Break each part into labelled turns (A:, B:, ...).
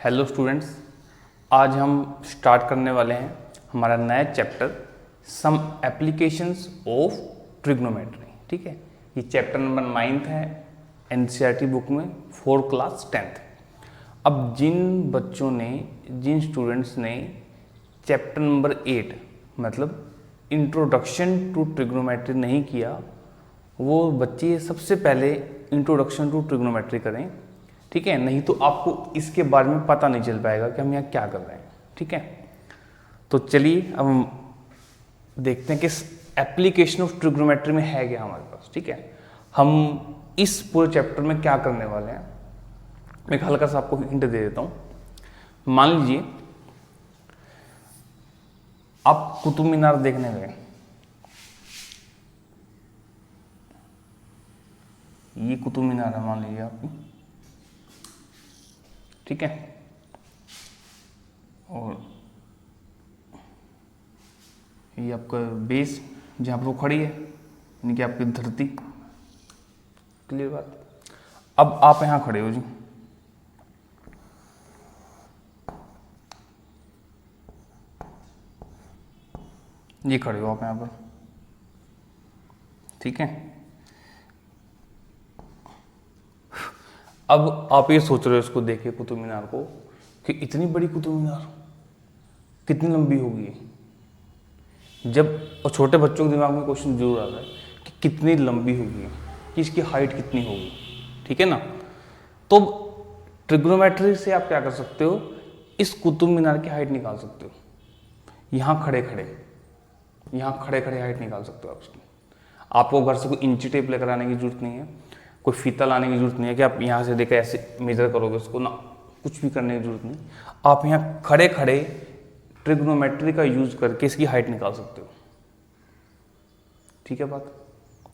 A: Hello students, आज हम start करने वाले हैं हमारा नया chapter some applications of trigonometry. ठीक है, ये चैप्टर नंबर 9 है एनसीईआरटी बुक में फॉर क्लास 10th। अब जिन स्टूडेंट्स ने चैप्टर नंबर 8 मतलब इंट्रोडक्शन टू ट्रिग्नोमेट्री नहीं किया, वो बच्चे सबसे पहले इंट्रोडक्शन टू ट्रिग्नोमेट्री करें। ठीक है, नहीं तो आपको इसके बारे में पता नहीं चल पाएगा कि हम यहाँ क्या कर रहे हैं। ठीक है, तो चलिए अब हम देखते हैं कि एप्लीकेशन ऑफ ट्रिग्नोमेट्री में है क्या हमारे पास। ठीक है, हम इस पूरे चैप्टर में क्या करने वाले हैं, मैं एक हल्का सा आपको हिंट दे देता हूँ। मान लीजिए आप कुतुब मीनार देखने गए, ये कुतुब मीनार है मान लीजिए आपकी। ठीक है, और ये आपका बेस जहाँ पर वो खड़ी है, यानी कि आपकी धरती। क्लियर बात। अब आप यहाँ खड़े हो जी, ये खड़े हो आप यहाँ पर। ठीक है, अब आप ये सोच रहे हो इसको देख के कुतुब मीनार को कि इतनी बड़ी कुतुब मीनार कितनी लंबी होगी। जब और छोटे बच्चों के दिमाग में क्वेश्चन जरूर आता है कि कितनी लंबी होगी, कि इसकी हाइट कितनी होगी। ठीक है ना, तो ट्रिग्नोमेट्री से आप क्या कर सकते हो, इस कुतुब मीनार की हाइट निकाल सकते हो। यहाँ खड़े खड़े हाइट निकाल सकते हो आप उसकी। आपको घर से कोई इंची टेप लेकर आने की जरूरत नहीं है, कोई फीता लाने की जरूरत नहीं है कि आप यहाँ से देकर ऐसे मेजर करोगे उसको ना, कुछ भी करने की जरूरत नहीं। आप यहाँ खड़े खड़े ट्रिग्नोमेट्री का यूज करके इसकी हाइट निकाल सकते हो। ठीक है बात,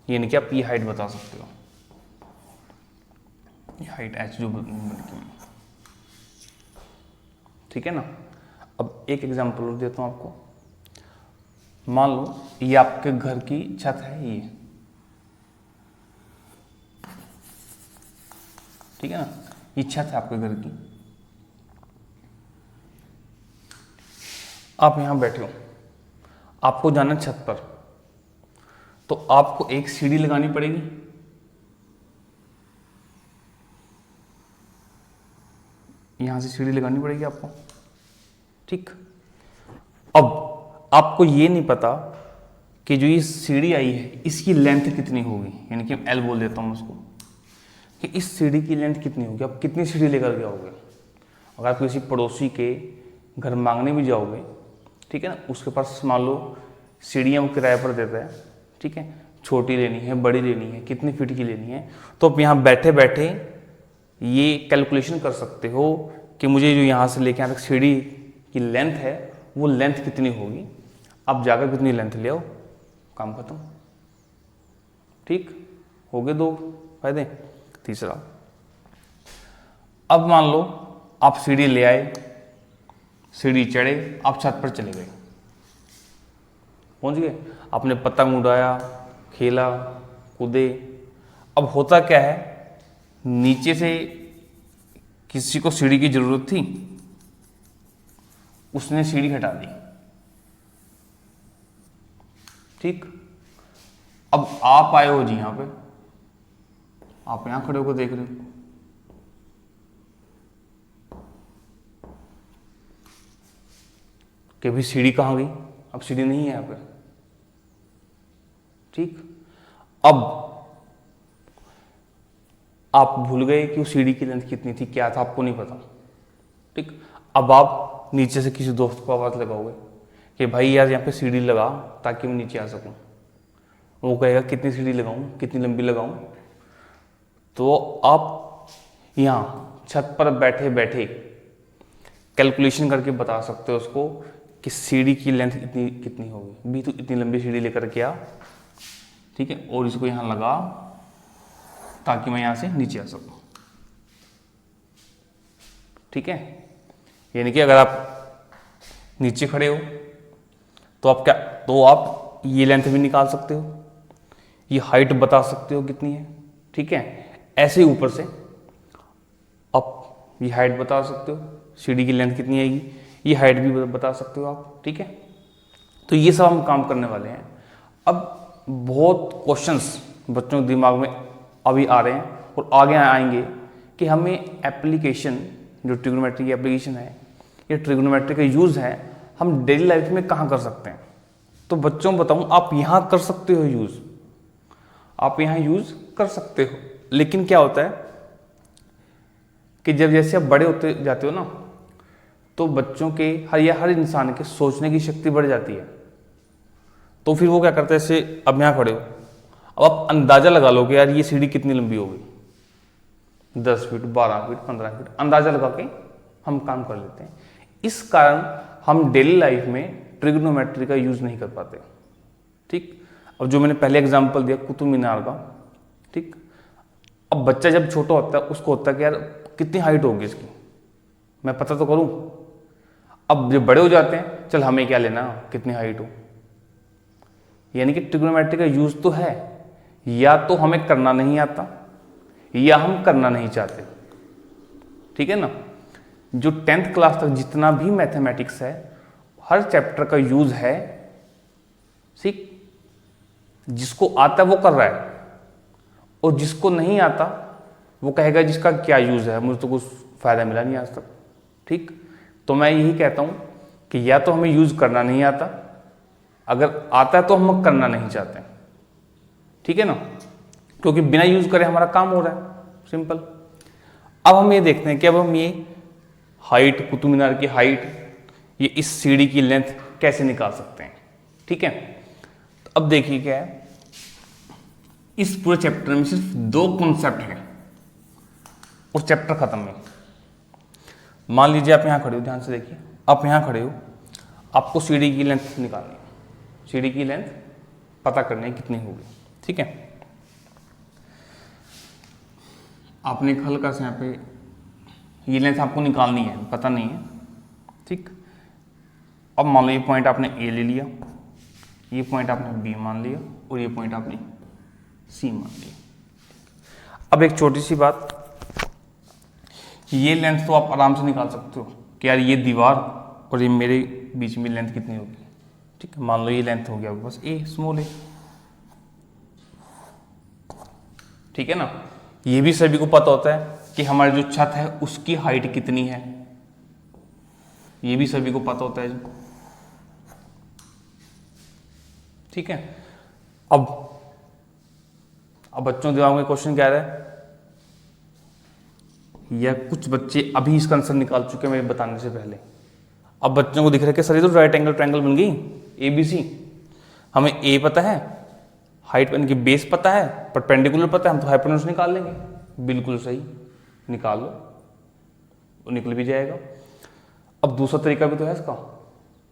A: ये नहीं कि आप ये हाइट बता सकते हो, ये हाइट एच जो बनती है। ठीक है ना, अब एक एग्जांपल और देता हूँ आपको। मान लो ये आपके घर की छत है ये। ठीक है ना, ये छत है आपके घर की। आप यहां बैठे हो, आपको जाना है छत पर, तो आपको एक सीढ़ी लगानी पड़ेगी। यहां से सीढ़ी लगानी पड़ेगी आपको। ठीक, अब आपको ये नहीं पता कि जो ये सीढ़ी आई है इसकी लेंथ कितनी होगी, यानी कि एल बोल देता हूं उसको, कि इस सीढ़ी की लेंथ कितनी होगी। आप कितनी सीढ़ी लेकर जाओगे। अगर आप किसी पड़ोसी के घर मांगने भी जाओगे, ठीक है ना, उसके पास मान लो सीढ़ियाँ वो किराए पर देता है। ठीक है, छोटी लेनी है, बड़ी लेनी है, कितनी फीट की लेनी है, तो आप यहाँ बैठे बैठे ये कैलकुलेशन कर सकते हो कि मुझे जो यहाँ से लेके यहाँ तक सीढ़ी की लेंथ है वो लेंथ कितनी होगी। आप जाकर कितनी लेंथ ले आओ, काम खत्म। ठीक, हो गए दो फायदे। तीसरा, अब मान लो आप सीढ़ी ले आए, सीढ़ी चढ़े, आप छत पर चले गए, पहुंच गए, आपने पतंग उड़ाया, खेला, कूदे। अब होता क्या है, नीचे से किसी को सीढ़ी की जरूरत थी, उसने सीढ़ी हटा दी। ठीक, अब आप आए हो जी यहां पे, आप यहां खड़े होकर देख रहे हो, कि अभी सीढ़ी कहाँ गई, अब सीढ़ी नहीं है यहाँ पे। ठीक, अब आप भूल गए कि वो सीढ़ी की लेंथ कितनी थी, क्या था, आपको नहीं पता। ठीक, अब आप नीचे से किसी दोस्त को आवाज लगाओगे कि भाई यार यहाँ पे सीढ़ी लगा ताकि मैं नीचे आ सकूं। वो कहेगा कितनी सीढ़ी लगाऊं, कितनी लंबी लगाऊं। तो आप यहाँ छत पर बैठे बैठे कैलकुलेशन करके बता सकते हो उसको कि सीढ़ी की लेंथ इतनी कितनी होगी। भी तो इतनी लंबी सीढ़ी लेकर के आ, ठीक है, और इसको यहाँ लगा ताकि मैं यहाँ से नीचे आ सकूं। ठीक है, यानी कि अगर आप नीचे खड़े हो तो आप क्या, तो आप ये लेंथ भी निकाल सकते हो, ये हाइट बता सकते हो कितनी है। ठीक है, ऐसे ऊपर से आप ये हाइट बता सकते हो, सीढ़ी की लेंथ कितनी आएगी, ये हाइट भी बता सकते हो आप, ठीक है। तो ये सब हम काम करने वाले हैं। अब बहुत क्वेश्चंस बच्चों के दिमाग में अभी आ रहे हैं और आगे आएंगे कि हमें एप्लीकेशन, जो ट्रिग्नोमेट्री की एप्लीकेशन है, ये ट्रिग्नोमेट्री का यूज़ है, हम डेली लाइफ में कहाँ कर सकते हैं। तो बच्चों को बताऊँ, आप यहाँ कर सकते हो यूज़, आप यहाँ यूज़ कर सकते हो, लेकिन क्या होता है कि जब जैसे आप बड़े होते जाते हो ना, तो बच्चों के हर इंसान के सोचने की शक्ति बढ़ जाती है। तो फिर वो क्या करते हैं, जैसे अब यहाँ खड़े हो, अब आप अंदाज़ा लगा लो कि यार ये सीढ़ी कितनी लंबी होगी, 10 फीट, 12 फीट, 15 फीट, अंदाज़ा लगा के हम काम कर लेते हैं। इस कारण हम डेली लाइफ में ट्रिग्नोमेट्री का यूज़ नहीं कर पाते, ठीक। अब जो मैंने पहले एग्जांपल दिया कुतुब मीनार का, ठीक। अब बच्चा जब छोटा होता है उसको होता है कि यार कितनी हाइट होगी इसकी, मैं पता तो करूं। अब जब बड़े हो जाते हैं, चल हमें क्या लेना कितनी हाइट हो। यानी कि ट्रिग्नोमेट्री का यूज़ तो है, या तो हमें करना नहीं आता या हम करना नहीं चाहते, ठीक है ना। जो 10th क्लास तक जितना भी मैथमेटिक्स है, हर चैप्टर का यूज़ है, ठीक। जिसको आता है वो कर रहा है, और जिसको नहीं आता वो कहेगा जिसका क्या यूज़ है, मुझे तो कुछ फ़ायदा मिला नहीं आज तक, ठीक। तो मैं यही कहता हूँ कि या तो हमें यूज़ करना नहीं आता, अगर आता है तो हम करना नहीं चाहते, ठीक है ना, क्योंकि बिना यूज़ करे हमारा काम हो रहा है, सिंपल। अब हम ये देखते हैं कि अब हम ये हाइट, कुतुब मीनार की हाइट, ये इस सीढ़ी की लेंथ कैसे निकाल सकते हैं, ठीक है। तो अब देखिए क्या है, इस पूरे चैप्टर में सिर्फ 2 कॉन्सेप्ट हैं और चैप्टर खत्म है। मान लीजिए आप यहाँ खड़े हो, ध्यान से देखिए, आप यहाँ खड़े हो, आपको सीढ़ी की लेंथ निकालनी है, सीढ़ी की लेंथ पता करनी है कितनी होगी, ठीक है। आपने एक हल्का सा यहाँ पे ये लेंथ आपको निकालनी है, पता नहीं है, ठीक। अब मान लो ये पॉइंट आपने ए ले लिया, ये पॉइंट आपने बी मान लिया, और ये पॉइंट आपने सी मान लिया। अब एक छोटी सी बात, ये लेंथ तो आप आराम से निकाल सकते हो कि यार ये दीवार और ये मेरे बीच में लेंथ कितनी होगी, ठीक है। मान लो ये लेंथ हो गया बस ए, स्मॉल ए, ठीक है ना। ये भी सभी को पता होता है कि हमारी जो छत है उसकी हाइट कितनी है, ये भी सभी को पता होता है, ठीक है। अब बच्चों दिमाग में क्वेश्चन क्या रहा है, या कुछ बच्चे अभी इसका आंसर निकाल चुके हैं मेरे बताने से पहले। अब बच्चों को दिख रहा है कि सर ये तो राइट एंगल ट्रायंगल बन गई ABC, हमें ए पता है, हाइट यानी कि बेस पता है, परपेंडिकुलर पता है, हम तो हाइपोटेन्यूज निकाल लेंगे। बिल्कुल सही, निकाल लो, वो निकल भी जाएगा। अब दूसरा तरीका भी तो है इसका,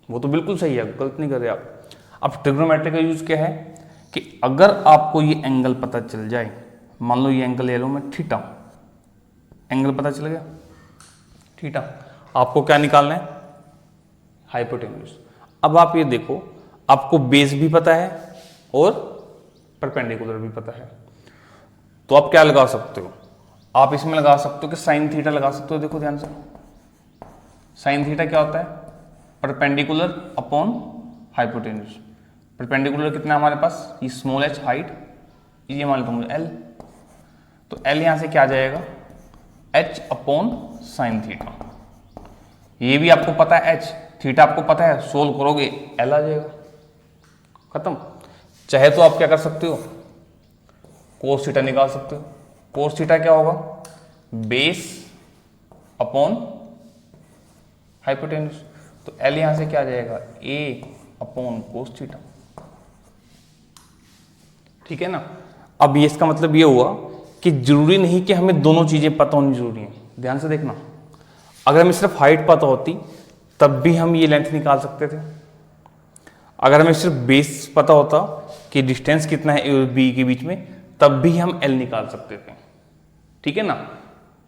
A: वो तो बिल्कुल सही है, गलत नहीं कर रहे आप। अब ट्रिग्नोमेट्री का यूज क्या है कि अगर आपको ये एंगल पता चल जाए, मान लो ये एंगल ले लो मैं थीटा, एंगल पता चल गया थीटा, आपको क्या निकालना है, हाइपोटेन्यूज। अब आप ये देखो, आपको बेस भी पता है और परपेंडिकुलर भी पता है, तो आप क्या लगा सकते हो, आप इसमें लगा सकते हो कि साइन थीटा लगा सकते हो। देखो ध्यान से, साइन थीटा क्या होता है, परपेंडिकुलर अपॉन हाइपोटेन्यूज। परपेंडिकुलर कितना हमारे पास, ये स्मॉल h हाइट, ये मान लो मुझे L, तो L यहां से क्या आ जाएगा, h अपॉन साइन थीटा। ये भी आपको पता है h, थीटा आपको पता है, सोल्व करोगे L आ जाएगा, खत्म। चाहे तो आप क्या कर सकते हो, कोस थीटा निकाल सकते हो। कोस थीटा क्या होगा, बेस अपॉन हाइपोटेन्यूज, तो L यहां से क्या आ जाएगा, a अपॉन कोस थीटा, ठीक है ना। अब ये इसका मतलब ये हुआ कि जरूरी नहीं कि हमें दोनों चीजें पता होनी जरूरी है। ध्यान से देखना, अगर हमें सिर्फ हाइट पता होती तब भी हम ये लेंथ निकाल सकते थे, अगर हमें सिर्फ बेस पता होता कि डिस्टेंस कितना है ए और बी के बीच में, तब भी हम L निकाल सकते थे, ठीक है ना।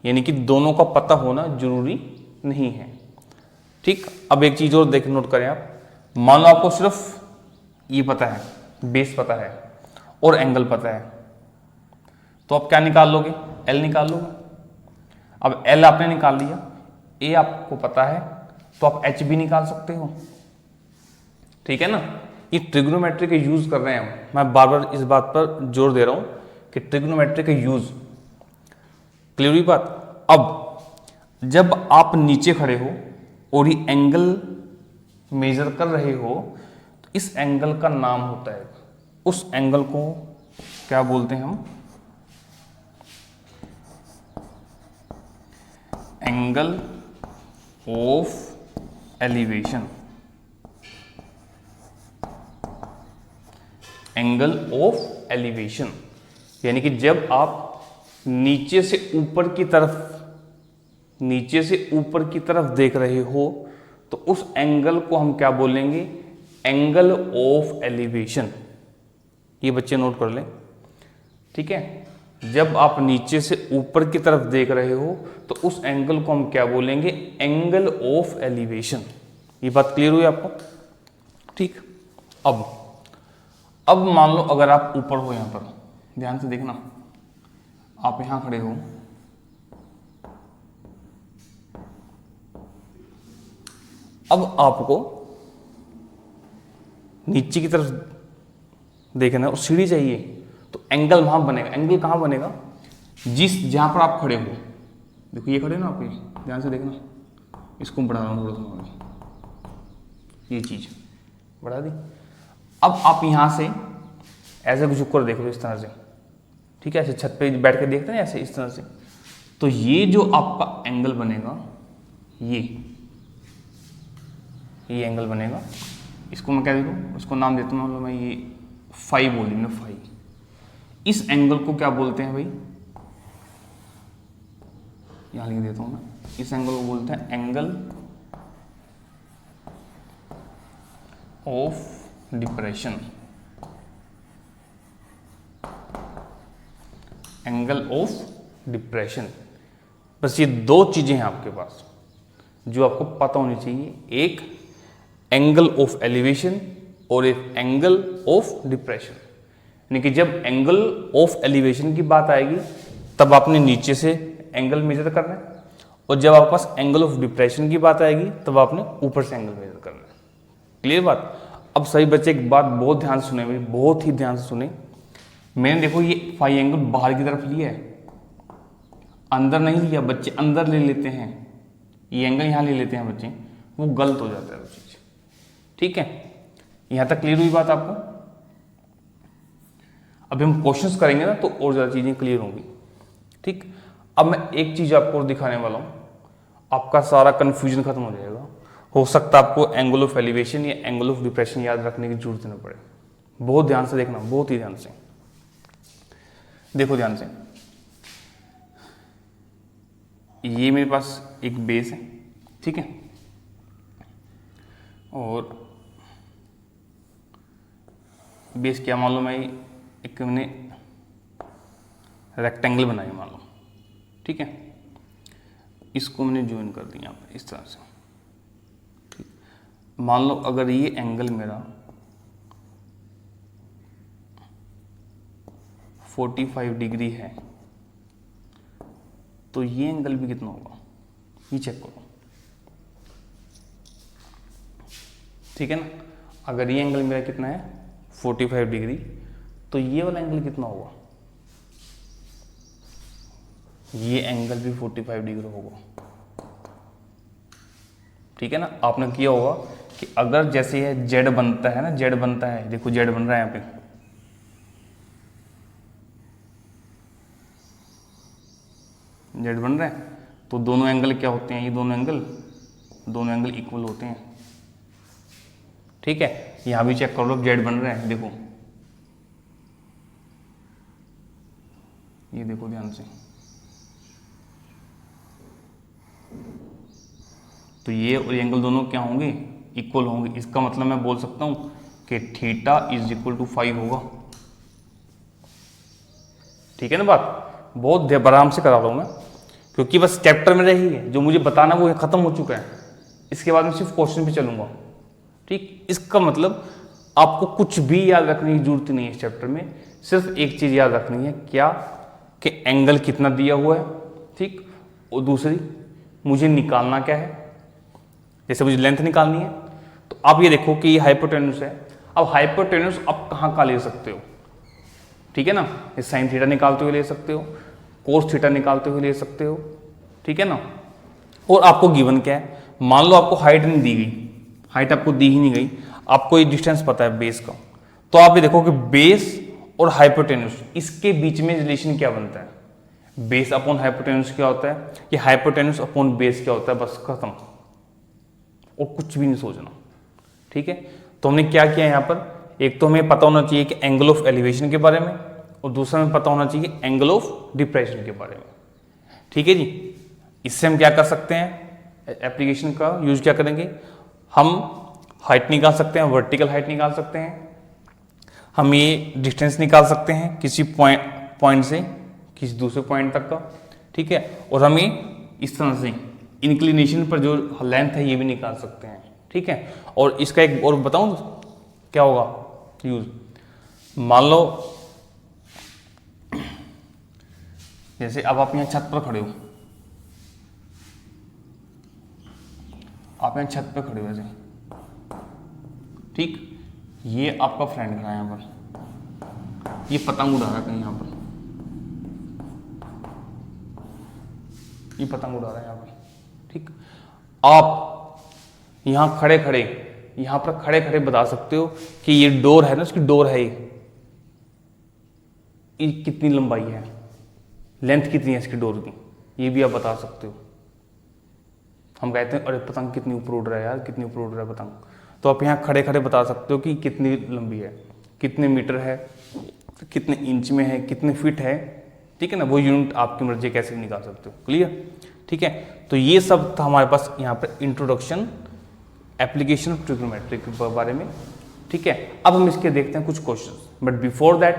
A: यानी कि दोनों का पता होना जरूरी नहीं है, ठीक। अब एक चीज और देख नोट करें आप, मान लो आपको सिर्फ ये पता है, बेस पता है और एंगल पता है, तो आप क्या निकाल लोगे, L निकाल लोगे। अब L आपने निकाल लिया, ए आपको पता है तो आप एच भी निकाल सकते हो, ठीक है ना। ये ट्रिग्नोमेट्री का यूज कर रहे हैं हम, मैं बार बार इस बात पर जोर दे रहा हूं कि ट्रिग्नोमेट्री का यूज, क्लियर हुई बात। अब जब आप नीचे खड़े हो और ये एंगल मेजर कर रहे हो तो इस एंगल का नाम होता है, उस एंगल को क्या बोलते हैं हम, angle of elevation, angle of elevation. यानी कि जब आप नीचे से ऊपर की तरफ देख रहे हो तो उस एंगल को हम क्या बोलेंगे, एंगल ऑफ एलिवेशन। ये बच्चे नोट कर लें, ठीक है। जब आप नीचे से ऊपर की तरफ देख रहे हो तो उस एंगल को हम क्या बोलेंगे, एंगल ऑफ एलिवेशन। ये बात क्लियर हुई आपको, ठीक। अब मान लो अगर आप ऊपर हो, यहां पर ध्यान से देखना, आप यहां खड़े हो, अब आपको नीचे की तरफ देखना है और सीढ़ी चाहिए, तो एंगल वहां बनेगा। एंगल कहां बनेगा, जहां पर आप खड़े हो। देखो ये खड़े ना आप, ये ध्यान से देखना, इसको बढ़ा रहा हूं थोड़ा सा, ये चीज बढ़ा दी। अब आप यहां से ऐसे झुक कर देख लो इस तरह से, ठीक है, ऐसे छत पे बैठ के देखते हैं ऐसे, इस तरह से। तो ये जो आपका एंगल बनेगा, ये एंगल बनेगा, इसको मैं क्या दे दूँ, उसको नाम देता हूँ, मतलब मैं ये फाई बोल दूँ, फाई। इस एंगल को क्या बोलते हैं भाई, यहां लिख देता हूं मैं, इस एंगल को बोलते हैं angle of depression, angle of depression. बस ये दो चीजें हैं आपके पास जो आपको पता होनी चाहिए, एक एंगल ऑफ एलिवेशन और एक एंगल ऑफ डिप्रेशन। यानी कि जब एंगल ऑफ एलिवेशन की बात आएगी तब आपने नीचे से एंगल मेजर करना है, और जब आपके पास एंगल ऑफ डिप्रेशन की बात आएगी तब आपने ऊपर से एंगल मेजर करना है। क्लियर बात। अब सभी बच्चे एक बात बहुत ध्यान से सुने, मेरी बहुत ही ध्यान से सुने। मैंने देखो ये फाई एंगल बाहर की तरफ लिया है, अंदर नहीं लिया। बच्चे अंदर ले लेते हैं, ये एंगल यहां ले लेते हैं बच्चे, वो गलत हो जाता है वो चीज, ठीक है। यहां तक क्लियर हुई बात आपको। अभी हम क्वेश्चंस करेंगे ना तो और ज्यादा चीजें क्लियर होंगी, ठीक। अब मैं एक चीज आपको और दिखाने वाला हूं, आपका सारा कंफ्यूजन खत्म हो जाएगा। हो सकता है आपको एंगल ऑफ एलिवेशन या एंगल ऑफ डिप्रेशन याद रखने की जरूरत न पड़े। बहुत ध्यान से देखना, बहुत ही ध्यान से देखो, ध्यान से। ये मेरे पास एक बेस है, ठीक है, और बेस क्या मान लो, मैं एक मैंने रेक्टेंगल बनाई मान लो, ठीक है। इसको मैंने ज्वाइन कर दिया यहाँ पे इस तरह से, ठीक। मान लो अगर ये एंगल मेरा 45 डिग्री है तो ये एंगल भी कितना होगा, ये चेक करो, ठीक है ना। अगर ये एंगल मेरा कितना है 45 डिग्री, तो ये वाला एंगल कितना होगा, ये एंगल भी 45 डिग्री होगा, ठीक है ना। आपने किया होगा कि अगर जैसे ये जेड बनता है ना, जेड बनता है, देखो जेड बन रहा है यहाँ पे, जेड बन रहा है, तो दोनों एंगल क्या होते हैं, ये दोनों एंगल इक्वल होते हैं, ठीक है। यहां भी चेक कर लो, जेड बन रहा है, देखो ये देखो ध्यान से, तो ये और एंगल दोनों क्या होंगे, इक्वल होंगे। इसका मतलब मैं बोल सकता हूं कि थीटा इज इक्वल टू 5 होगा, ठीक है ना। बात बहुत आराम से करा रहा हूं मैं, क्योंकि बस चैप्टर में रही है, जो मुझे बताना वो खत्म हो चुका है। इसके बाद मैं सिर्फ क्वेश्चन पे चलूंगा, ठीक। इसका मतलब आपको कुछ भी याद रखने की जरूरत नहीं है इस चैप्टर में, सिर्फ एक चीज याद रखनी है, क्या कि एंगल कितना दिया हुआ है, ठीक। और दूसरी मुझे निकालना क्या है, जैसे मुझे लेंथ निकालनी है, तो आप ये देखो कि ये हाइपोटेन्यूस है। अब हाइपोटेन्यूस आप कहाँ का ले सकते हो, ठीक है ना, ये साइन थीटा निकालते हुए ले सकते हो, कोस थीटा निकालते हुए ले सकते हो, ठीक है ना। और आपको गिवन क्या है, मान लो आपको हाइट नहीं दी गई, हाइट आपको दी ही नहीं गई, आपको ये डिस्टेंस पता है बेस का, तो आप ये देखो कि बेस और हाइपोटेन्यूस इसके बीच में रिलेशन क्या बनता है, बेस अपॉन हाइपोटेन्यूस क्या होता है, कि हाइपोटेन्यूस अपॉन बेस क्या होता है, बस खत्म, और कुछ भी नहीं सोचना, ठीक है। तो हमने क्या किया यहाँ पर, एक तो हमें पता होना चाहिए कि एंगल ऑफ एलिवेशन के बारे में, और दूसरा हमें पता होना चाहिए एंगल ऑफ डिप्रेशन के बारे में, ठीक है जी। इससे हम क्या कर सकते हैं, एप्लीकेशन का यूज क्या करेंगे, हम हाइट निकाल सकते हैं, वर्टिकल हाइट निकाल सकते हैं, हम ये डिस्टेंस निकाल सकते हैं किसी पॉइंट से किसी दूसरे पॉइंट तक का, ठीक है। और हमें इस तरह से इंक्लिनेशन पर जो लेंथ है ये भी निकाल सकते हैं, ठीक है। और इसका एक और बताऊं क्या होगा यूज, मान लो जैसे अब आप यहाँ छत पर खड़े हो, आप यहाँ छत पर खड़े हो ऐसे, ठीक, ये आपका फ्रेंड खड़ा है यहाँ पर, ये पतंग उड़ा रहा है कहीं यहाँ पर, ये पतंग उड़ा रहा है यहाँ पर, ठीक। आप यहाँ खड़े खड़े, यहाँ पर खड़े खड़े बता सकते हो कि ये डोर है ना, उसकी डोर है ये कितनी लंबाई है, लेंथ कितनी है इसकी डोर की, ये भी आप बता सकते हो। हम कहते हैं अरे पतंग कितनी ऊपर उड़ रहा है यार, कितनी ऊपर उड़ रहा है पतंग, तो आप यहाँ खड़े खड़े बता सकते हो कि कितनी लंबी है, कितने मीटर है, कितने इंच में है, कितने फीट है, ठीक है ना। वो यूनिट आपकी मर्जी कैसे भी निकाल सकते हो, क्लियर, ठीक है। तो ये सब था हमारे पास यहाँ पर इंट्रोडक्शन एप्लीकेशन ऑफ ट्रिग्नोमेट्री के बारे में, ठीक है। अब हम इसके देखते हैं कुछ questions, but before that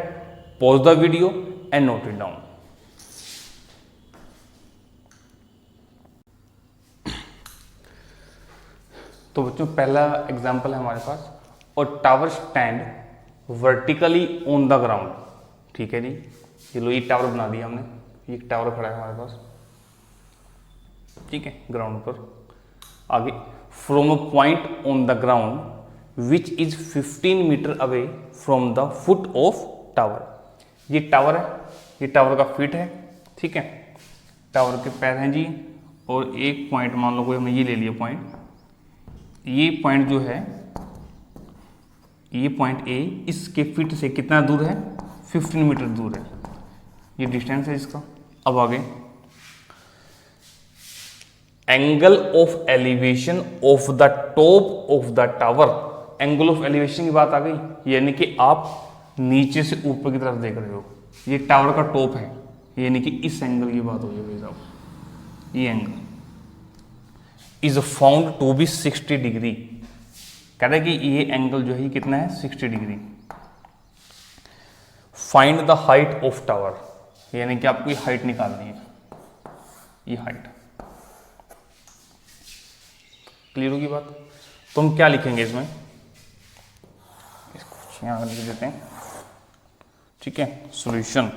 A: pause the video and note it down. तो बच्चों पहला एग्जांपल है हमारे पास, और tower stand vertically on the ground, ठीक है जी। ये लो ये टावर बना दिया हमने, ये टावर खड़ा है हमारे पास, ठीक है, ग्राउंड पर। आगे from a point on the ground which is 15 metre away from the foot of tower, ये टावर है, ये टावर का फीट है, ठीक है, टावर के पैर हैं जी। और एक पॉइंट मान लो कोई हमने ये ले लिया पॉइंट, ये पॉइंट जो है, ये पॉइंट ए इसके फीट से कितना दूर है, 15 मीटर दूर है, ये डिस्टेंस है इसका। अब आगे angle of elevation of the top of the tower, angle of elevation की बात आ गई, यानी कि आप नीचे से ऊपर की तरफ देख रहे हो, ये टावर का टॉप है, यानी कि इस एंगल की बात हो रही है साहब, ये angle is found to be 60 degree, कह रहा है कि ये एंगल जो है ये कितना है, 60 degree. Find the height of tower, यानी कि आपको ये हाइट निकालनी है, ये हाइट, क्लियर होगी बात। तो हम क्या लिखेंगे इसमें, इसको यहां लिख देते हैं, ठीक है। Solution,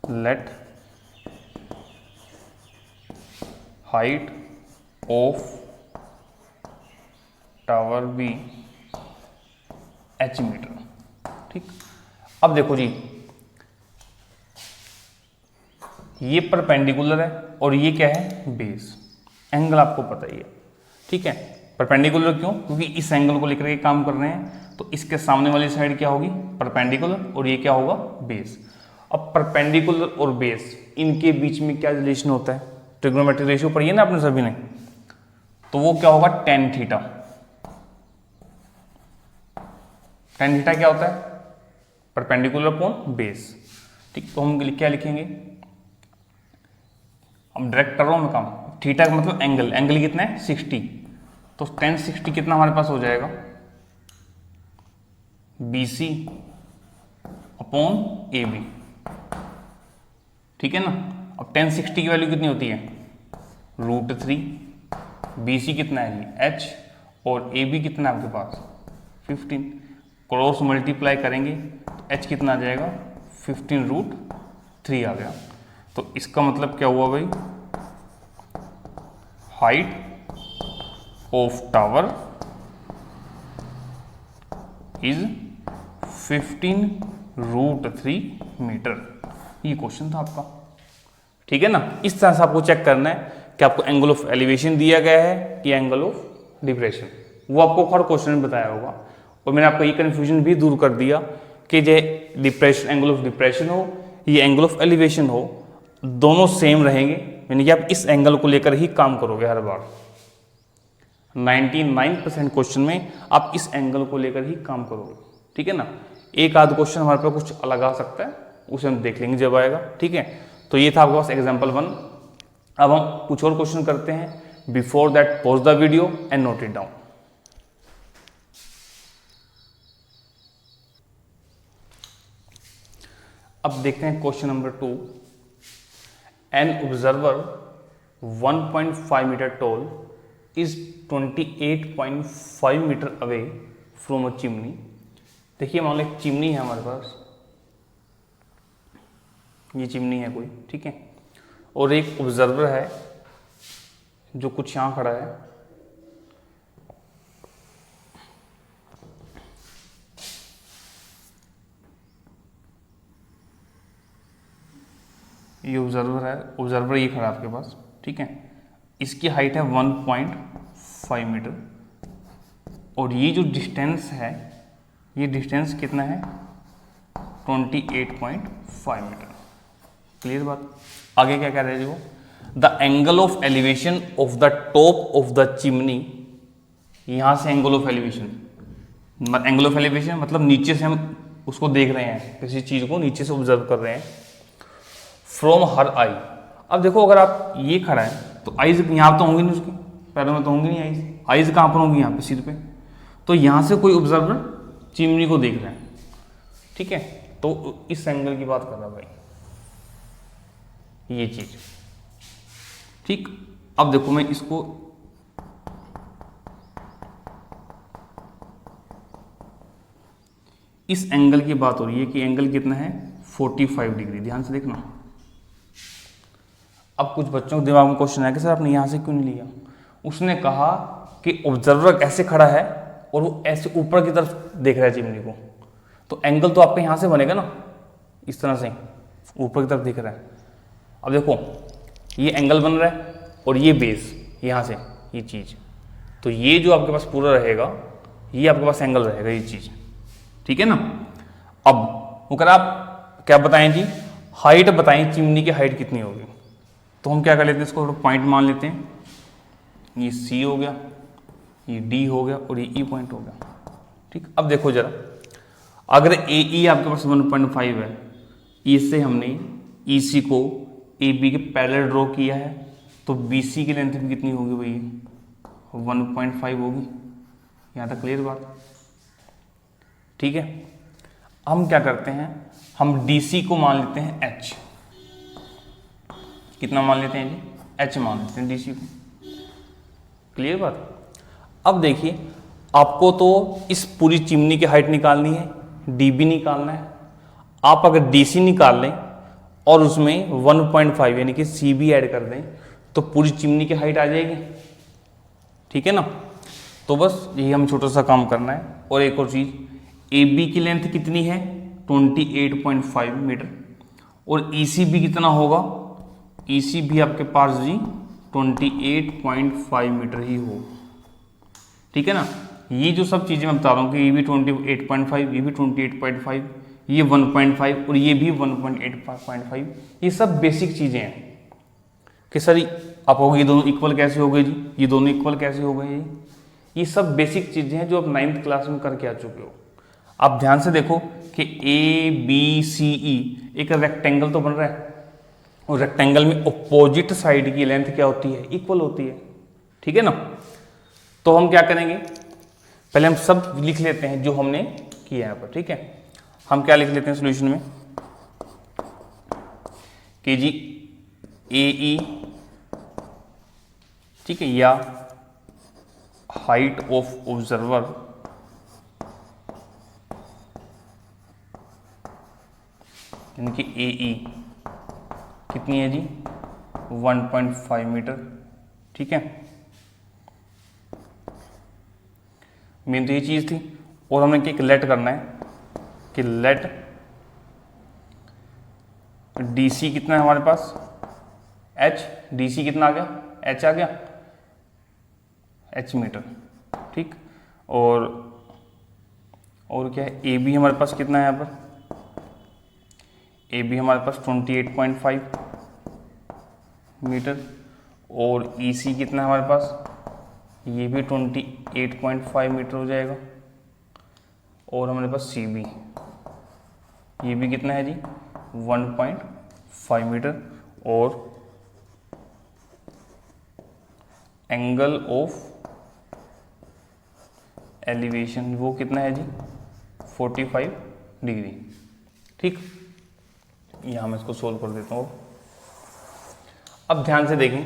A: let height of tower be h metre, ठीक। अब देखो जी, ये परपेंडिकुलर है और ये क्या है, बेस, एंगल आपको पता ही है, ठीक है। परपेंडिकुलर क्यों, क्योंकि इस एंगल को लेकर के काम कर रहे हैं, तो इसके सामने वाली साइड क्या होगी, परपेंडिकुलर, और ये क्या होगा, बेस। अब परपेंडिकुलर और बेस इनके बीच में क्या रिलेशन होता है, ट्रिग्नोमेट्रिक रेशियो पढ़ी है ना आपने सभी ने, तो वो क्या होगा, tan थीटा। tan थीटा क्या होता है, परपेंडिकुलर अपॉन बेस, ठीक। तो हम क्या लिखेंगे, अब डायरेक्ट कर रहा हूं मैं काम, थीटा का मतलब एंगल, एंगल कितना है, 60, तो tan 60 कितना हमारे पास हो जाएगा, BC अपॉन AB, ठीक है ना। अब tan 60 की वैल्यू कितनी होती है, √3, BC कितना है जी, H, और AB कितना है आपके पास, 15, क्रॉस मल्टीप्लाई करेंगे तो H कितना आ जाएगा, 15√3 आ गया। तो तो इसका मतलब क्या हुआ भाई, height of tower is 15√3 metre. ये क्वेश्चन था आपका, ठीक है ना। इस तरह से आपको चेक करना है कि आपको एंगल ऑफ एलिवेशन दिया गया है कि एंगल ऑफ डिप्रेशन, वो आपको हर क्वेश्चन में बताया होगा। और मैंने आपको ये कन्फ्यूजन भी दूर कर दिया कि जो डिप्रेशन, एंगल ऑफ डिप्रेशन हो ये एंगल ऑफ एलिवेशन हो, दोनों सेम रहेंगे, यानी कि आप इस एंगल को लेकर ही काम करोगे हर बार। 99% क्वेश्चन में आप इस एंगल को लेकर ही काम करोगे, ठीक है ना। एक आध क्वेश्चन हमारे पास कुछ अलग आ सकता है, उसे हम देख लेंगे जब आएगा, ठीक है। तो ये था आपके पास एग्जाम्पल 1। अब हम कुछ और क्वेश्चन करते हैं। Before that pause the video and note it down. अब देखते हैं question number 2। An observer 1.5 metre tall is 28.5 metre away from a chimney. देखिए मान लो एक चिमनी है हमारे पास, ये चिमनी है कोई, ठीक है, और एक ऑब्जर्वर है जो कुछ यहां खड़ा है। ये ऑब्जर्वर है, ऑब्जर्वर ये खड़ा है आपके पास, ठीक है। इसकी हाइट है 1.5 मीटर और ये जो डिस्टेंस है, ये डिस्टेंस कितना है 28.5 मीटर। क्लियर बात। आगे क्या कह रहे हैं वो, the angle of elevation of the top of the chimney. यहां से angle of elevation, angle of elevation मतलब नीचे से हम उसको देख रहे हैं, किसी चीज को नीचे से ऑब्जर्व कर रहे हैं। फ्रॉम हर आई। अब देखो अगर आप ये खड़ा है तो आईज यहाँ तो होंगी नहीं, उसके पैरों में तो होंगी नहीं आईज। आईज कहाँ पर होंगी, यहाँ पे सिर पे। तो यहाँ से कोई ऑब्जर्वर चिमनी को देख रहे हैं, ठीक है। तो इस एंगल की बात कर रहा है भाई, ये चीज, ठीक। अब देखो मैं इसको इस एंगल की बात हो रही है कि एंगल कितना है 45 डिग्री। ध्यान से देखना। अब कुछ बच्चों के दिमाग में क्वेश्चन है कि सर आपने यहां से क्यों नहीं लिया। उसने कहा कि ऑब्जर्वर ऐसे खड़ा है और वो ऐसे ऊपर की तरफ देख रहा है चिमनी को, तो एंगल तो आपका यहां से बनेगा ना, इस तरह से ऊपर की तरफ दिख रहा है। अब देखो ये एंगल बन रहा है और ये बेस यहाँ से ये चीज़, तो ये जो आपके पास पूरा रहेगा ये आपके पास एंगल रहेगा, ये चीज़, ठीक है ना। अब अगर आप क्या बताएं जी, हाइट बताएं, चिमनी की हाइट कितनी होगी। तो हम क्या कर लेते हैं, इसको पॉइंट मान लेते हैं। ये सी हो गया, ये डी हो गया और ये ई पॉइंट हो गया, ठीक। अब देखो जरा, अगर ए ई आपके पास 1.5 है, इससे हमने ई सी को ए बी के पैरेलल ड्रॉ किया है, तो बी सी की लेंथ भी कितनी होगी भाई, 1.5 होगी। यहाँ तक क्लियर बात, ठीक है। हम क्या करते हैं, हम डी सी को मान लेते हैं एच। कितना मान लेते हैं जी, एच मान लेते हैं डी सी को। क्लियर बात। अब देखिए आपको तो इस पूरी चिमनी की हाइट निकालनी है, डी बी निकालना है। आप अगर डी सी निकाल लें और उसमें 1.5 यानी कि सी बी ऐड कर दें तो पूरी चिमनी की हाइट आ जाएगी, ठीक है ना। तो बस यही हम छोटा सा काम करना है। और एक और चीज़, ए बी की लेंथ कितनी है 28.5 मीटर और ई सी बी कितना होगा, ई सी भी आपके पास जी 28.5 मीटर ही हो, ठीक है ना। ये जो सब चीज़ें मैं बता रहा हूँ कि ये भी 28.5, ये भी 28.5, ये 1.5 और ये भी 1.85, ये सब बेसिक चीज़ें हैं कि सर आप कहोगे ये दोनों इक्वल कैसे हो गए जी, ये दोनों इक्वल कैसे हो गए, ये सब बेसिक चीज़ें हैं जो आप 9th क्लास में करके आ चुके हो। आप ध्यान से देखो कि ए बी सी ई एक रेक्टेंगल तो बन रहा है और रेक्टेंगल में अपोजिट साइड की लेंथ क्या होती है, इक्वल होती है, ठीक है ना। तो हम क्या करेंगे, पहले हम सब लिख लेते हैं जो हमने किया यहाँ पर, ठीक है। हम क्या लिख लेते हैं सॉल्यूशन में कि जी ए ई, ठीक है, या हाइट ऑफ ऑब्जर्वर यानी कि ए ई कितनी है जी 1.5 मीटर। ठीक है, मेन तो ये चीज थी। और हमें एक लेट करना है कि लेट DC कितना है हमारे पास h, DC कितना आ गया h आ गया, h मीटर। ठीक, और क्या है AB हमारे पास कितना है यहाँ पर, AB हमारे पास 28.5 मीटर। और EC कितना है हमारे पास, ये भी 28.5 मीटर हो जाएगा। और हमारे पास CB, ये भी कितना है जी 1.5 मीटर। और एंगल ऑफ एलिवेशन वो कितना है जी 45 डिग्री। ठीक, यहाँ मैं इसको सोल्व कर देता हूँ। अब ध्यान से देखें,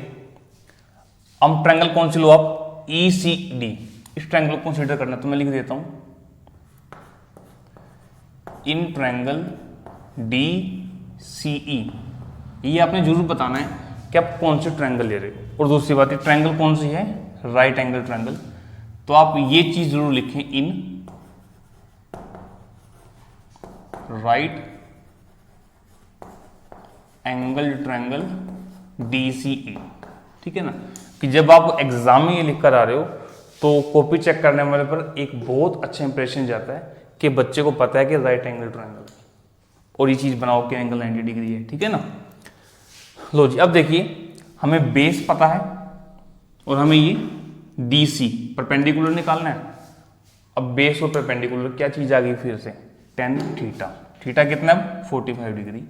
A: हम ट्रायंगल कौन सी लो आप ECD, इस ट्रायंगल को कंसीडर करना, तो मैं लिख देता हूं इन ट्रायंगल DCE। ये आपने जरूर बताना है कि आप कौन से ट्रायंगल ले रहे हो। और दूसरी बात है ट्रायंगल कौन सी है, राइट एंगल ट्रायंगल, तो आप ये चीज जरूर लिखें in right angle triangle DCE। ठीक है ना, कि जब आप एग्जाम में ये लिख कर आ रहे हो तो कॉपी चेक करने वाले पर एक बहुत अच्छा इंप्रेशन जाता है कि बच्चे को पता है कि राइट एंगल ट्रायंगल और ये चीज बनाओ कि एंगल 90 डिग्री है। ठीक है ना, लो जी। अब देखिए हमें बेस पता है और हमें ये DC परपेंडिकुलर निकालना है। अब बेस और परपेंडिकुलर क्या चीज आ गई फिर से, tan थीटा। थीटा कितना है 45 डिग्री,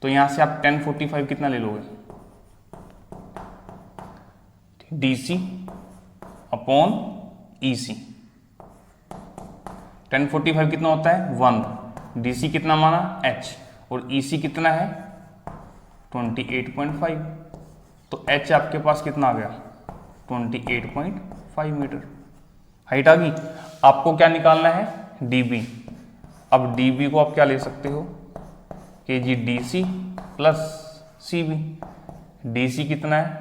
A: तो यहां से आप tan 45 कितना ले लोगे DC अपॉन EC। tan 45 कितना होता है 1, DC कितना माना h, और EC कितना है 28.5, तो h आपके पास कितना आ गया 28.5 मीटर हाइट आ गई। आपको क्या निकालना है DB। अब DB को आप क्या ले सकते हो कि जी DC प्लस CB। DC कितना है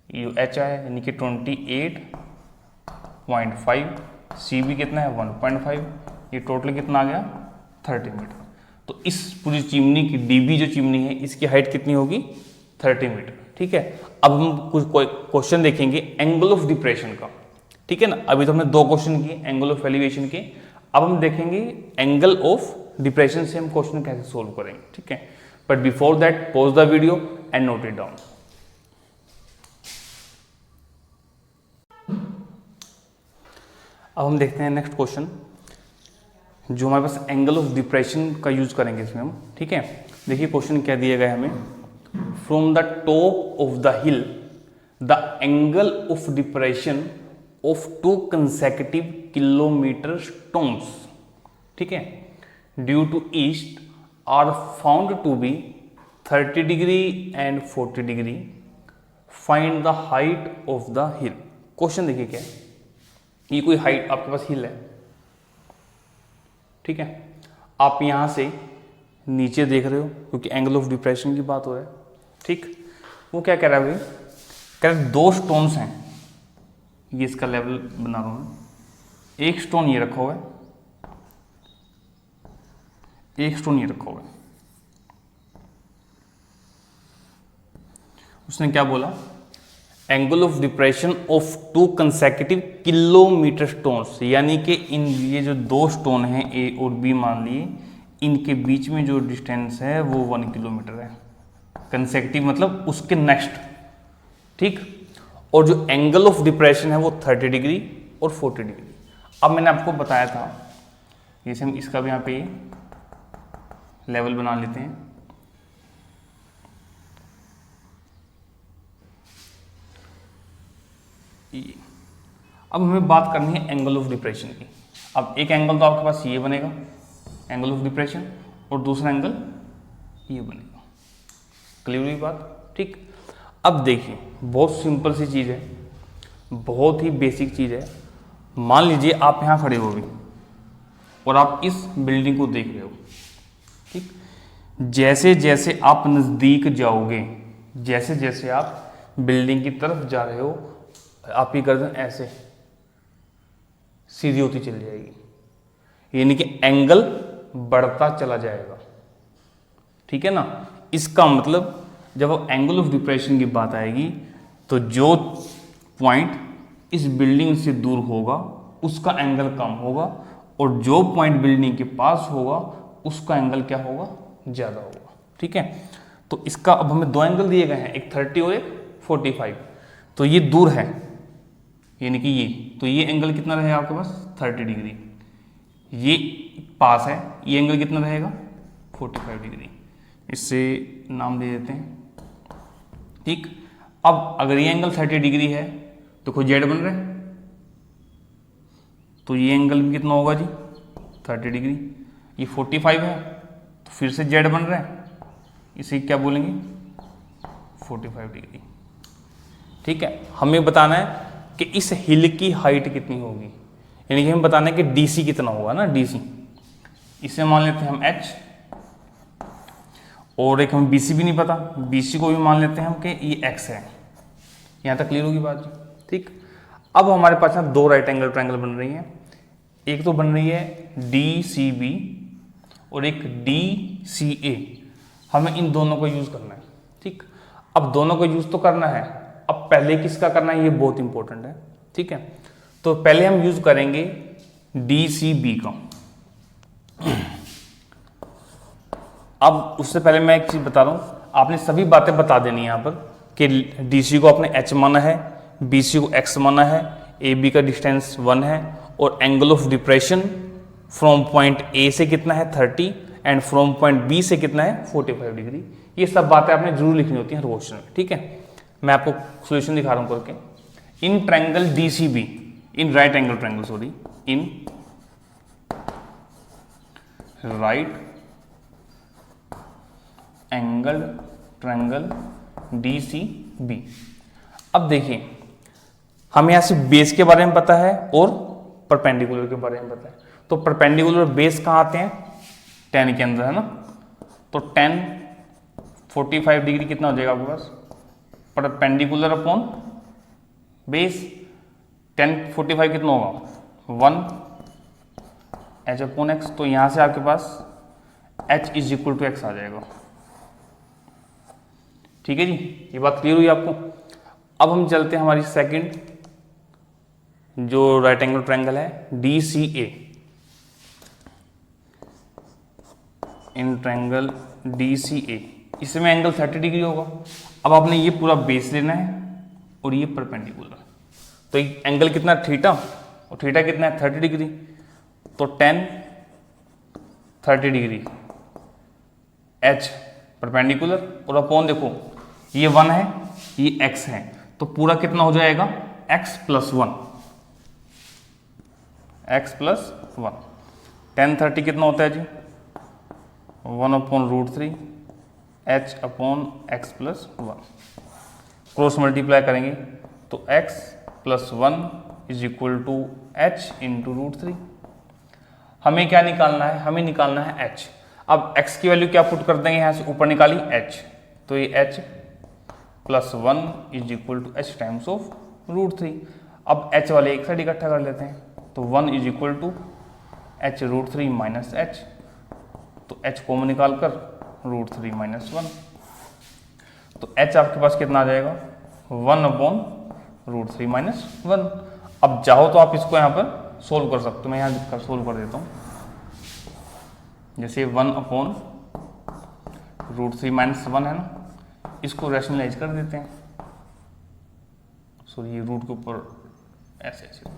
A: ये h है यानी कि 28.5, CB कितना है 1.5, ये टोटल कितना आ गया 30 मीटर। तो इस पूरी चिमनी की DB जो चिमनी है इसकी हाइट कितनी होगी 30 मीटर। ठीक है, अब हम कुछ क्वेश्चन देखेंगे एंगल ऑफ डिप्रेशन का। ठीक है ना, अभी तो हमने 2 क्वेश्चन किए एंगल ऑफ एलिवेशन के, अब हम देखेंगे एंगल ऑफ डिप्रेशन से हम क्वेश्चन कैसे सोल्व करेंगे। ठीक है, but before that pause the video and note it down. अब हम देखते हैं नेक्स्ट क्वेश्चन जो हमारे पास एंगल ऑफ डिप्रेशन का यूज करेंगे इसमें हम। ठीक है, देखिए क्वेश्चन क्या दिया गया है हमें, from the top of the hill the angle of depression of 2 consecutive kilometre stones, ठीक है, due to east are found to be 30 degree and 40 degree, find the height of the hill. Question देखिए क्या है, ये कोई height आपके पास हिल है। ठीक है, आप यहां से नीचे देख रहे हो क्योंकि एंगल ऑफ डिप्रेशन की बात हो रहा है। ठीक, वो क्या कह रहा है भाई, कह रहा है 2 स्टोन्स हैं, ये इसका लेवल बना रहा हूं मैं, एक स्टोन ये रखा हुआ है, एक स्टोन ये रखा हुआ है। उसने क्या बोला, angle of depression of 2 consecutive kilometre stones, यानी कि इन ये जो 2 स्टोन हैं ए और बी मान लिए, इनके बीच में जो डिस्टेंस है वो 1 किलोमीटर है। कंसेक्टिव मतलब उसके नेक्स्ट। ठीक, और जो एंगल ऑफ डिप्रेशन है वो 30 डिग्री और 40 डिग्री। अब मैंने आपको बताया था, जैसे हम इसका भी यहाँ पे लेवल बना लेते हैं। अब हमें बात करनी है एंगल ऑफ डिप्रेशन की। अब एक एंगल तो आपके पास ये बनेगा एंगल ऑफ डिप्रेशन, और दूसरा एंगल ये बनेगा। क्लियर हुई बात। ठीक, अब देखिए बहुत सिंपल सी चीज़ है, बहुत ही बेसिक चीज़ है। मान लीजिए आप यहाँ खड़े हो भी और आप इस बिल्डिंग को देख रहे हो। ठीक, जैसे जैसे आप नज़दीक जाओगे, जैसे जैसे आप बिल्डिंग की तरफ जा रहे हो, आपकी गर्दन ऐसे सीधी होती चली जाएगी, यानी कि एंगल बढ़ता चला जाएगा। ठीक है ना। इसका मतलब जब एंगल ऑफ डिप्रेशन की बात आएगी तो जो पॉइंट इस बिल्डिंग से दूर होगा उसका एंगल कम होगा, और जो पॉइंट बिल्डिंग के पास होगा उसका एंगल क्या होगा, ज़्यादा होगा। ठीक है। तो इसका अब हमें दो एंगल दिए गए हैं, एक 30 और एक 45। तो ये दूर है, यानी कि ये, तो ये एंगल कितना रहेगा आपके पास, 30 डिग्री। ये पास है, ये एंगल कितना रहेगा, 45 डिग्री। इससे नाम दे देते हैं। ठीक। अब अगर ये एंगल 30 डिग्री है तो कोई जेड बन रहा है, तो ये एंगल भी कितना होगा जी, 30 डिग्री। ये 45 है तो फिर से जेड बन रहा है, इसे क्या बोलेंगे, 45 डिग्री। ठीक है। हमें बताना है कि इस हिल की हाइट कितनी होगी, यानी कि हमें बताना है कि डीसी कितना होगा ना, डीसी। इसे मान लेते हैं हम एच, और एक हमें बीसी भी नहीं पता, बीसी को भी मान लेते हैं हम कि ये एक्स है। यहाँ तक क्लियर होगी बात जी। ठीक। अब हमारे पास यहाँ दो राइट एंगल ट्रायंगल बन रही हैं, एक तो बन रही है डी सी बी और एक डी सी ए। हमें इन दोनों को यूज करना है। ठीक। अब दोनों को यूज तो करना है, अब पहले किसका करना है ये बहुत इंपॉर्टेंट है। ठीक है। तो पहले हम यूज करेंगे डी सी बी का। अब उससे पहले मैं एक चीज बता रहा हूं, आपने सभी बातें बता देनी है यहाँ पर कि डीसी को आपने एच माना है, बीसी को एक्स माना है, ए बी का डिस्टेंस 1 है, और angle of depression from point A से कितना है 30 एंड फ्रॉम पॉइंट बी से कितना है 45 डिग्री। ये सब बातें आपने जरूर लिखनी होती हैं हर क्वेश्चन में। ठीक है। मैं आपको सोल्यूशन दिखा रहा हूं करके। In triangle DCB, in right angle triangle, sorry, in right angle triangle DCB. अब देखिए, हमें यहां से बेस के बारे में पता है और परपेंडिकुलर के बारे में पता है। तो परपेंडिकुलर बेस कहां आते हैं, 10 के अंदर, है ना। तो 10 45 डिग्री कितना हो जाएगा आपके पास, परपेंडिकुलर अपॉन बेस। 10 45 कितना होगा, 1 एच अपॉन एक्स। तो यहां से आपके पास H is equal to X आ जाएगा। ठीक है जी, ये बात क्लियर हुई आपको। अब हम चलते हैं हमारी सेकंड जो राइट एंगल ट्रायंगल है D C A. In triangle D C A, इसमें एंगल 30 डिग्री होगा। अब आपने ये पूरा बेस लेना है और ये परपेंडिकुलर, तो एंगल कितना थीटा, और थीटा कितना है 30 डिग्री। तो 10 30 डिग्री एच परपेंडिकुलर, और अपॉन देखो ये 1 है ये एक्स है, तो पूरा कितना हो जाएगा x प्लस 1, x प्लस 1। 10 30 कितना होता है जी, 1 upon √3 h upon x plus 1। Cross multiply करेंगे तो x plus 1 is equal to h into √3। हमें क्या निकालना है, हमें निकालना है h। अब x की वैल्यू क्या पुट कर देंगे, यहाँ से ऊपर निकाली h, तो ये h plus 1 is equal to h times of √3। अब h वाले एक साइड इकट्ठा कर लेते हैं, तो 1 is equal to h √3 minus h, तो h कॉमन निकाल कर √3 माइनस 1, तो h आपके पास कितना आ जाएगा 1 अपॉन √3 माइनस 1। अब चाहो तो आप इसको यहाँ पर सोल्व कर सकते हो, मैं यहाँ सोल्व कर देता हूँ। जैसे 1 अपॉन √3 माइनस 1 है ना, इसको रैशनलाइज कर देते हैं। सॉरी, ये रूट के ऊपर ऐसे ऐसे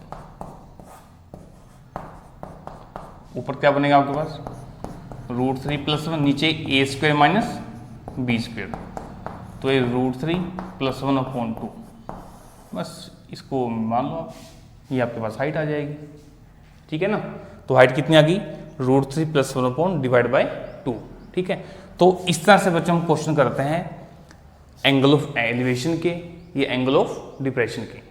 A: ऊपर क्या बनेगा आपके पास √3 प्लस 1, नीचे ए स्क्वायर माइनस बी स्क्वायर, तो ये √3 प्लस 1 अपॉन 2। बस इसको मान लो आप, ये आपके पास हाइट आ जाएगी। ठीक है ना। तो हाइट कितनी आ गई, √3 प्लस 1 अपॉन डिवाइड बाई 2। ठीक है। तो इस तरह से बच्चों हम क्वेश्चन करते हैं एंगल ऑफ एलिवेशन के, ये एंगल ऑफ डिप्रेशन के।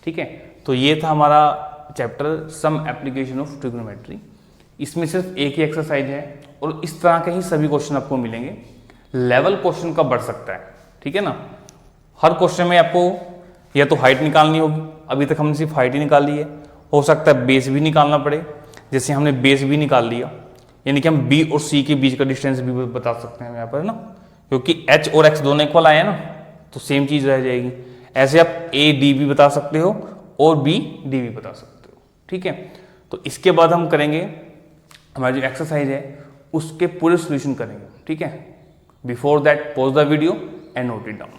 A: ठीक है। तो ये था हमारा chapter some application of trigonometry. इसमें सिर्फ एक ही एक्सरसाइज है और इस तरह के ही सभी क्वेश्चन आपको मिलेंगे। लेवल क्वेश्चन का बढ़ सकता है, ठीक है ना। हर क्वेश्चन में आपको या तो हाइट निकालनी होगी, अभी तक हमने सिर्फ हाइट ही निकाली है, हो सकता है बेस भी निकालना पड़े, जैसे हमने बेस भी निकाल लिया, यानी कि हम बी और सी के बीच का डिस्टेंस भी बता सकते हैं यहाँ पर ना, क्योंकि एच और एक्स दोनों इक्वल आए हैं ना, तो सेम चीज रह जाएगी। ऐसे आप ए डी भी बता सकते हो और बी डी भी बता सकते हो, ठीक है। तो इसके बाद हम करेंगे हमारी जो एक्सरसाइज है उसके पूरे सोल्यूशन करेंगे, ठीक है। Before that pause the video and note it down.